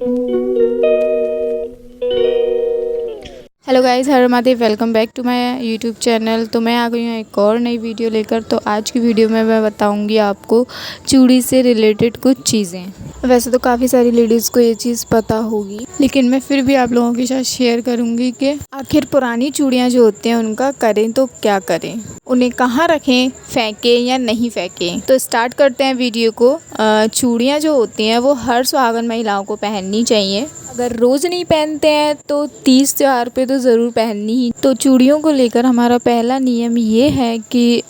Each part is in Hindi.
Hello guys, Har Mahadev, welcome back to my YouTube channel. तो मैं आ गई हूँ एक और नई वीडियो लेकर। तो आज की वीडियो में मैं बताऊंगी आपको चूड़ी से रिलेटेड कुछ चीज़ें। वैसे तो काफ़ी सारी लेडीज़ को ये चीज़ पता होगी, लेकिन मैं फिर भी आप लोगों के साथ शेयर करूंगी कि आखिर पुरानी चूड़ियाँ जो होती हैं उनका करें तो क्या करें, उन्हें कहाँ रखें, फेंकें या नहीं फेंकें। तो स्टार्ट करते हैं वीडियो को। चूड़ियाँ जो होती हैं वो हर सुहागन महिलाओं को पहननी चाहिए। अगर रोज़ नहीं पहनते हैं तो 30 त्योहार पे तो ज़रूर पहननी ही। तो चूड़ियों को लेकर हमारा पहला नियम ये है कि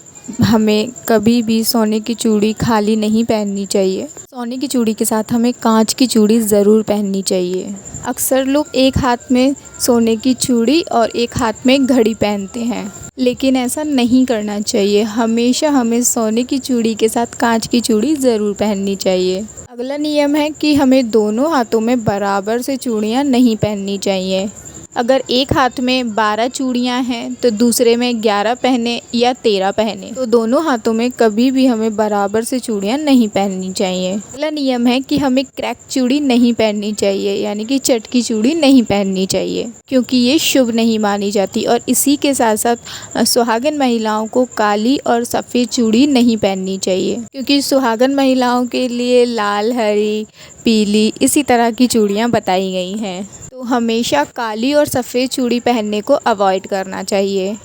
हमें कभी भी सोने की चूड़ी खाली नहीं पहननी चाहिए। सोने की चूड़ी के साथ हमें कांच की चूड़ी ज़रूर पहननी चाहिए। अक्सर लोग एक हाथ में सोने की चूड़ी और एक हाथ में घड़ी पहनते हैं, लेकिन ऐसा नहीं करना चाहिए। हमेशा हमें सोने की चूड़ी के साथ कांच की चूड़ी ज़रूर पहननी चाहिए। अगला नियम है कि हमें दोनों हाथों में बराबर से चूड़ियाँ नहीं पहननी चाहिए। अगर एक हाथ में 12 चूड़ियाँ हैं तो दूसरे में 11 पहने या 13 पहने, तो दोनों हाथों में कभी भी हमें बराबर से चूड़ियाँ नहीं पहननी चाहिए। अगला नियम है कि हमें क्रैक चूड़ी नहीं पहननी चाहिए, यानी कि चटकी चूड़ी नहीं पहननी चाहिए, क्योंकि ये शुभ नहीं मानी जाती। और इसी के साथ साथ सुहागन महिलाओं को काली और सफ़ेद चूड़ी नहीं पहननी चाहिए, क्योंकि सुहागन महिलाओं के लिए लाल, हरी, पीली इसी तरह की चूड़ियाँ बताई गई हैं। तो हमेशा काली और सफ़ेद चूड़ी पहनने को अवॉइड करना चाहिए।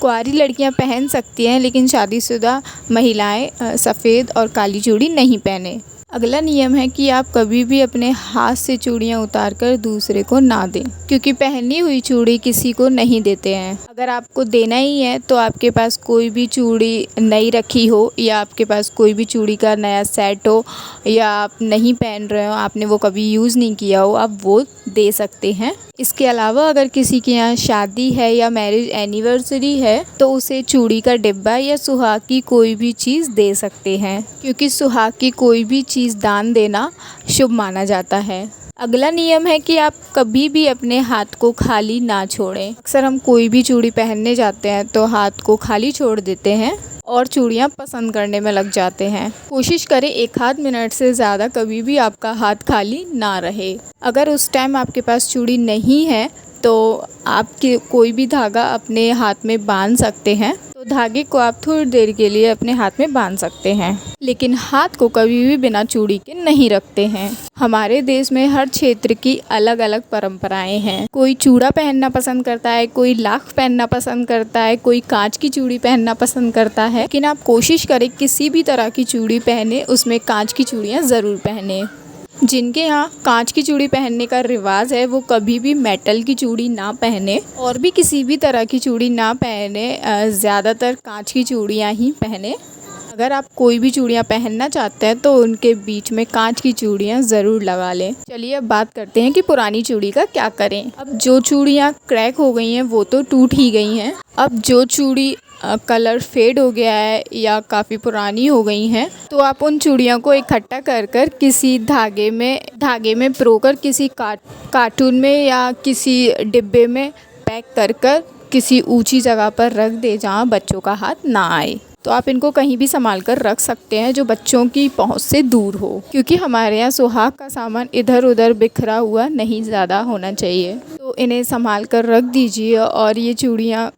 कुंवारी लड़कियां पहन सकती हैं, लेकिन शादीशुदा महिलाएं सफ़ेद और काली चूड़ी नहीं पहने। अगला नियम है कि आप कभी भी अपने हाथ से चूड़ियाँ उतारकर दूसरे को ना दें, क्योंकि पहनी हुई चूड़ी किसी को नहीं देते हैं। अगर आपको देना ही है तो आपके पास कोई भी चूड़ी नई रखी हो, या आपके पास कोई भी चूड़ी का नया सेट हो, या आप नहीं पहन रहे हो, आपने वो कभी यूज़ नहीं किया हो, आप वो दे सकते हैं। इसके अलावा अगर किसी के यहाँ शादी है या मैरिज एनिवर्सरी है तो उसे चूड़ी का डिब्बा या सुहाग की कोई भी चीज़ दे सकते हैं, क्योंकि सुहाग की कोई भी चीज़ दान देना शुभ माना जाता है। अगला नियम है कि आप कभी भी अपने हाथ को खाली ना छोड़ें। अक्सर हम कोई भी चूड़ी पहनने जाते हैं तो हाथ को खाली छोड़ देते हैं और चूड़ियाँ पसंद करने में लग जाते हैं। कोशिश करें 1 मिनट से ज़्यादा कभी भी आपका हाथ खाली ना रहे। अगर उस टाइम आपके पास चूड़ी नहीं है तो आप कोई भी धागा अपने हाथ में बांध सकते हैं। तो धागे को आप थोड़ी देर के लिए अपने हाथ में बांध सकते हैं, लेकिन हाथ को कभी भी बिना चूड़ी के नहीं रखते हैं। हमारे देश में हर क्षेत्र की अलग अलग परंपराएं हैं। कोई चूड़ा पहनना पसंद करता है, कोई लाख पहनना पसंद करता है, कोई कांच की चूड़ी पहनना पसंद करता है। लेकिन आप कोशिश करें किसी भी तरह की चूड़ी पहने, उसमें कांच की चूड़ियाँ ज़रूर पहने। जिनके यहाँ कांच की चूड़ी पहनने का रिवाज है वो कभी भी मेटल की चूड़ी ना पहने, और भी किसी भी तरह की चूड़ी ना पहने, ज़्यादातर कांच की चूड़ियाँ ही पहने। अगर आप कोई भी चूड़ियाँ पहनना चाहते हैं तो उनके बीच में कांच की चूड़ियाँ ज़रूर लगा लें। चलिए अब बात करते हैं कि पुरानी चूड़ी का क्या करें। अब जो चूड़ियाँ क्रैक हो गई हैं वो तो टूट ही गई हैं। अब जो चूड़ी कलर फेड हो गया है या काफ़ी पुरानी हो गई हैं, तो आप उन चूड़ियों को इकट्ठा कर कर किसी धागे में पिरोकर किसी कार्टून में या किसी डिब्बे में पैक कर कर किसी ऊंची जगह पर रख दे जहाँ बच्चों का हाथ ना आए। तो आप इनको कहीं भी संभाल कर रख सकते हैं जो बच्चों की पहुंच से दूर हो, क्योंकि हमारे यहाँ सुहाग का सामान इधर उधर बिखरा हुआ नहीं ज़्यादा होना चाहिए। तो इन्हें संभाल कर रख दीजिए। और ये चूड़ियाँ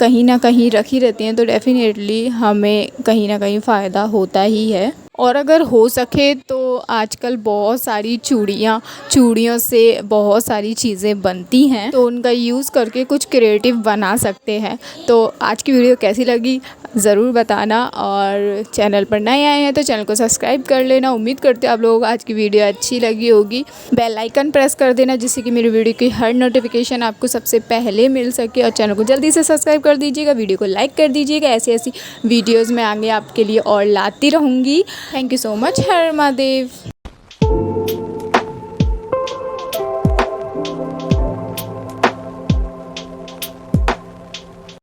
कहीं ना कहीं रखी रहती हैं तो डेफ़िनेटली हमें कहीं ना कहीं फ़ायदा होता ही है। और अगर हो सके तो आजकल बहुत सारी चूड़ियों से बहुत सारी चीज़ें बनती हैं, तो उनका यूज़ करके कुछ क्रिएटिव बना सकते हैं। तो आज की वीडियो कैसी लगी ज़रूर बताना, और चैनल पर नए आए हैं तो चैनल को सब्सक्राइब कर लेना। उम्मीद करते हैं आप लोगों को आज की वीडियो अच्छी लगी होगी। बेल आइकन प्रेस कर देना जिससे कि मेरी वीडियो की हर नोटिफिकेशन आपको सबसे पहले मिल सके, और चैनल को जल्दी से सब्सक्राइब कर दीजिएगा, वीडियो को लाइक कर दीजिएगा। ऐसी वीडियोज़ मैं आगे आपके लिए और लाती रहूँगी। Thank you so much. Her Mahadev.